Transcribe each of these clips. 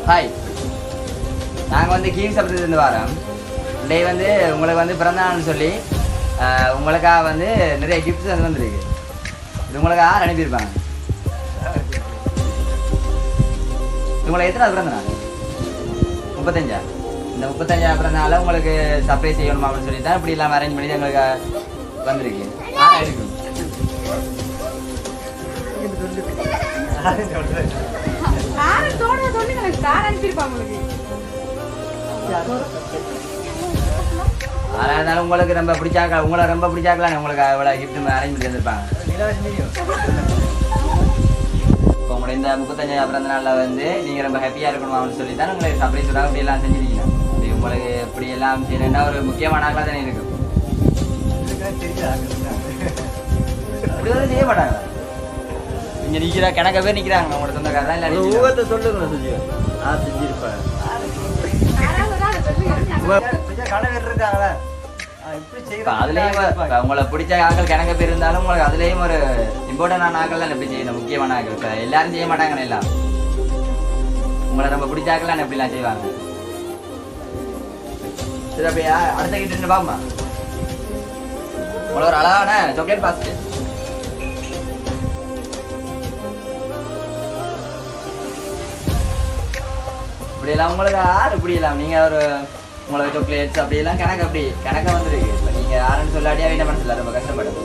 Hi, நாங்கள் வந்து கீழ் சப்தத்துலேருந்து வரோம். டே வந்து உங்களுக்கு வந்து பிறந்தநாள்னு சொல்லி உங்களுக்காக வந்து நிறைய கிஃப்ட்ஸ் வந்து வந்துருக்கு. இது உங்களுக்கு யார் அனுப்பியிருப்பாங்க? உங்களுக்கு எத்தனை பிறந்த நாள்? 35. இந்த 35 பிறந்தநாள் உங்களுக்கு சர்ப்ரைஸ் செய்யணுமா அப்படின்னு சொல்லி தான் இப்படி எல்லாம் அரேஞ்ச் பண்ணி எங்களுக்கு வந்திருக்கு. யாரா இருக்கும்? இருந்தாலும் உங்களுக்கு ரொம்ப பிடிச்சாக்க உங்களை ரொம்ப பிடிச்சாக்கலாம் உங்களுக்கு அவ்வளோ கிஃப்ட் அரேஞ்ச் பண்ணி வந்திருப்பாங்க. இப்போ உங்களை இந்த 35 பிறந்த நாளில் வந்து நீங்கள் ரொம்ப ஹாப்பியாக இருக்கணும் அப்படின்னு சொல்லி தான் உங்களுக்கு சர்ப்ரைஸ் விடாமல் இப்படி எல்லாம் செஞ்சிருக்கீங்க. இப்படி உங்களுக்கு இப்படி எல்லாம் செய்யணுன்னா ஒரு முக்கியமான ஆகலாம் தானே இருக்கும். அப்படி வந்து செய்ய மாட்டாங்க. இங்கே நிற்கிறா கணக்க பேர் நிற்கிறாங்க உங்களோட சொந்தக்காரதான் இல்லை ஊகத்தை சொல்லுங்க. செஞ்சிருப்பேன் அதுலயும் உங்களை பிடிச்ச ஆக்கள் கணக்க பேர் இருந்தாலும் உங்களுக்கு அதுலயும் ஒரு இம்பார்ட்டன்டான ஆக்கள் தான் எப்படி செய்யணும், முக்கியமான ஆக்கள். இப்ப எல்லாரும் செய்ய மாட்டாங்கன்னு எல்லாம் உங்களை ரொம்ப பிடிச்ச ஆக்கள் எப்படிலாம் செய்வாங்க. சரி, அப்படியே அடுத்த கிட்ட பாப்பா உங்களை ஒரு அழகான சாக்லேட் பாஸ்கெட். இப்படியெல்லாம் உங்களுக்கு யார் இப்படி எல்லாம் நீங்க ஒரு உங்களுக்கு சாக்லேட்ஸ் அப்படியெல்லாம் கணக்கு அப்படி கணக்க வந்துருக்கு. இப்போ நீங்க யாருன்னு சொல்லாட்டியா என்ன பண்ண சொல்ல ரொம்ப கஷ்டப்படும்.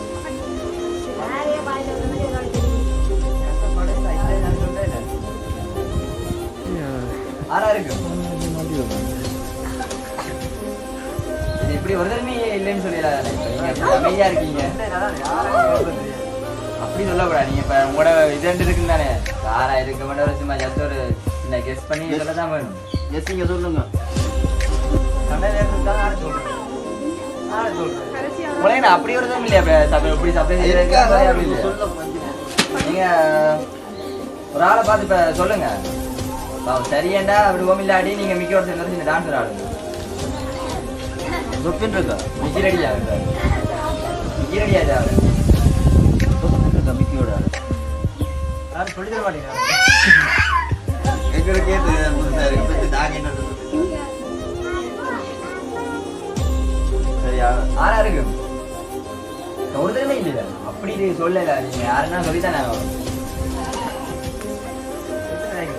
ஆறா இருக்கு இது இப்படி ஒரு தடவை இல்லைன்னு சொல்லிடாதானே. இப்போ நீங்க அமைதியா இருக்கீங்க அப்படி சொல்லக்கூடாது. நீங்க இப்ப உங்களோட இது இருக்குன்னு தானே ஆறா இருக்க வேண்டிய ஒரு சும்மா ஜஸ்ட் ஒரு சின்ன கெஸ் பண்ணி சொல்ல தான் வேணும். எஸ் நீங்க சொல்லுங்க. அப்படி ஒரு தான் இல்லையா இப்படி சப்ளை நீங்க ஒரு ஆளை பார்த்து இப்ப சொல்லுங்க. சரியேண்டா அப்படி ஓமில்லாடி நீங்க மிக்கோட சேர்ந்து இந்த டான்ஸர் ஆடுங்க. இருக்கா மிக்கி ரெடியா மிக்கி ரெடியா மிக்கியோட யாரும் சொல்லி தர மாட்டீங்க. எங்களுக்கு ஆறா இருக்கு ஒரு தடவை இல்லையா அப்படி சொல்லல. நீங்க யாருன்னா சொல்லித்தானே.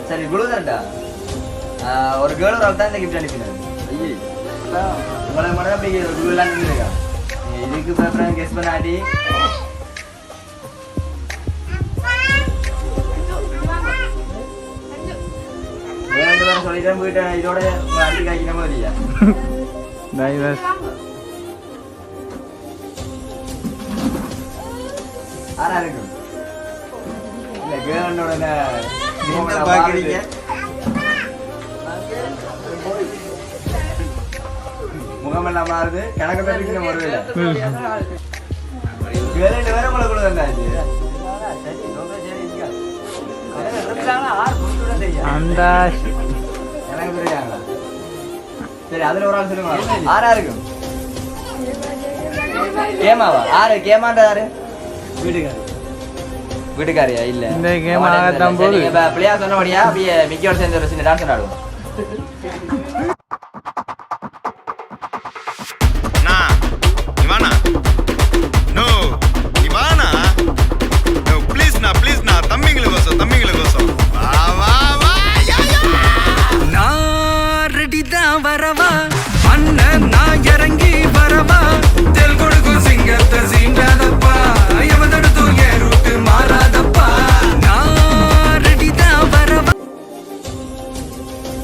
சரி குழுதண்டா ஒரு கேர்ள் ஒரு தான் இந்த கிஃப்ட் அனுப்பினாரு. உங்களை மட்டும் அப்படி குழு எல்லாம் இருந்திருக்கா இதுக்கு அப்புறம் கெஸ் பண்ணாட்டி சொல்லிட்டேன் போயிட்டேன். இதோட அடி காய்க்கிற மாதிரியா ஆறா இருக்கும் இல்ல கேர்ளோட முகமெல்லாம் மாறுது கணக்கு தப்பிக்கிற முறையில கேர்ள் வேற உங்களை கூட வந்தாச்சு. எனக்கு தெரியாங்களா? சரி அதுல ஒரு ஆள் சொல்லுங்க. ஆறா இருக்கும் கேமாவா? ஆறு கேமாண்டா யாரு? வீட்டுக்காரியா? இல்ல பிள்ளையா சொன்னபடியா அப்படியே மிக்கியோட சேர்ந்து ஒரு சின்ன டான்ஸ் ஆடுவோம்.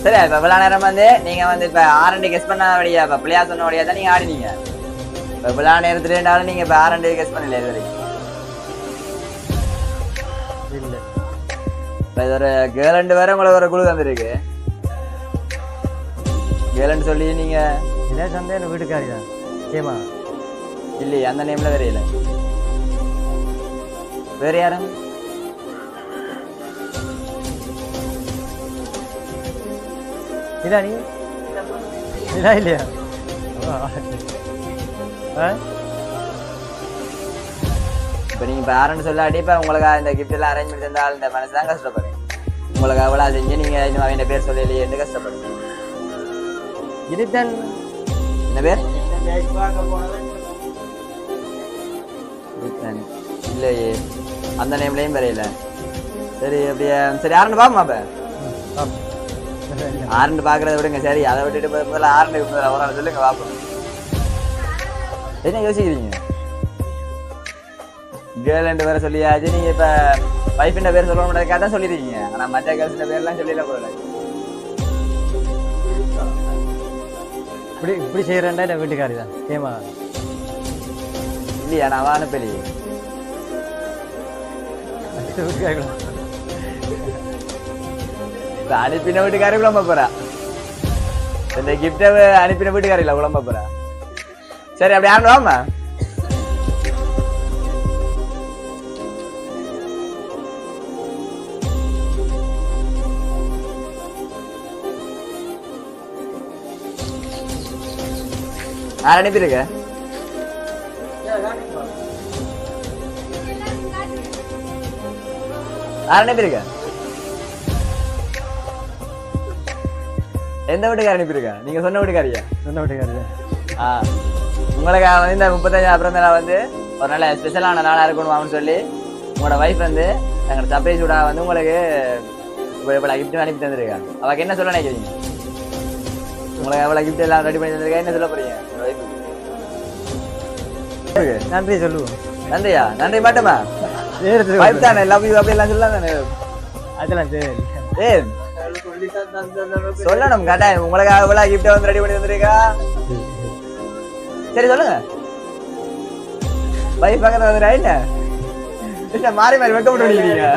சரி இப்ப இவ்வளவு நேரம் வந்து நீங்க வந்து இப்ப ஆரண்டு கெஸ் பண்ண வழியா இப்ப பிள்ளையா சொன்ன வழியா தான் நீங்க ஆடினீங்க. இப்ப இவ்வளவு நேரத்துல இருந்தாலும் நீங்க இப்ப ஆரண்டு கெஸ் பண்ணல இது வரைக்கும். இப்ப இது ஒரு கேர்ள் வேற உங்களுக்கு ஒரு குழு தந்துருக்கு. கேர்ள் சொல்லி நீங்க இல்ல சந்தேகம் வீட்டுக்காரி தான் கேமா இல்லையே அந்த நேம்ல தெரியல. வேற யாரும் இல்ல நீ இல்ல இல்லையா? இப்ப நீங்க பேரண்ட் சொல்லாட்டி இப்ப உங்களுக்கு இந்த கிஃப்ட் எல்லாம் அரேஞ்ச் பண்ணி தந்தால் இந்த மனசு தான் கஷ்டப்படுறேன். உங்களுக்கு அவ்வளோ செஞ்சு நீங்கள் இன்னும் அவன் பேர் சொல்லலையேன்னு கஷ்டப்படுங்க. இதுதான் என்ன பேர் இல்லையே, அந்த நேம்லையும் வரையில. சரி அப்படியே சரி ஆரண்டு பாப்போமா அப்ப ஆரண்டு பாக்குறத விடுங்க. சரி அதை விட்டுட்டு முதல்ல ஆரண்டு ஒரு ஆள் சொல்லுங்க பாப்போம். என்ன யோசிக்கிறீங்க? கேர்ள் வேற சொல்லியாச்சு. நீங்க இப்ப வைஃபின் பேர் சொல்ல முடியாதுக்காக தான் சொல்லிருக்கீங்க. ஆனா மற்ற கேர்ள்ஸ் பேர்லாம் சொல்லிட போல. இப்படி இப்படி செய்யறேன்டா என் வீட்டுக்காரி தான் ஏமா இல்லையா? நான் அனுப்பலி அனுப்பின வீட்டுக்காரி விளம்ப போறா. இந்த கிஃப்ட அனுப்பின வீட்டுக்காரி இல்ல விளம்ப போறா. சரி அப்படி ஆண்டு வாமா. யார் அனுப்பியிருக்க? யார் அனுப்பியிருக்க? எந்த வீட்டுக்கார அனுப்பியிருக்க? நீங்க சொன்ன வீட்டுக்காரியா? சொன்ன வீட்டுக்காரி. உங்களுக்கு வந்து இந்த 35 பிறந்த நாள் வந்து ஒரு நல்ல ஸ்பெஷலான நாளா இருக்கணும் சொல்லி உங்களோட வைஃப் வந்து எங்களோட சர்ப்ரைஸ் விட வந்து உங்களுக்கு இவ்வளவு கிஃப்ட் அனுப்பி தந்திருக்கா. அவக்கு என்ன சொல்ல நினைக்கிறீங்க? உங்களுக்கு எவ்வளவு கிஃப்ட் எல்லாம் ரெடி பண்ணி தந்திருக்கா, என்ன சொல்ல போறீங்க? நன்றி சொல்லுவோம். நன்றியா? நன்றி மட்டுமா? வைஃப் தானே, லவ் யூ அப்படி எல்லாம் சொல்லலாம் தானே? அதெல்லாம் சரி. ஏன் சொல்லணும் கட்டாயம். உங்களுக்கு எவ்வளவு கிஃப்ட் வந்து ரெடி பண்ணி தந்திருக்கா? சரி சொல்லுங்க. வைஃப் பக்கத்துல வந்துடா. என்ன மாறி மாறி வெக்க முடியீங்க?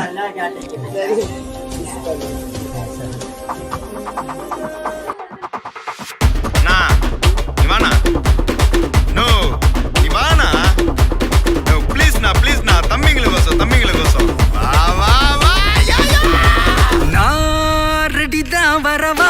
வரவா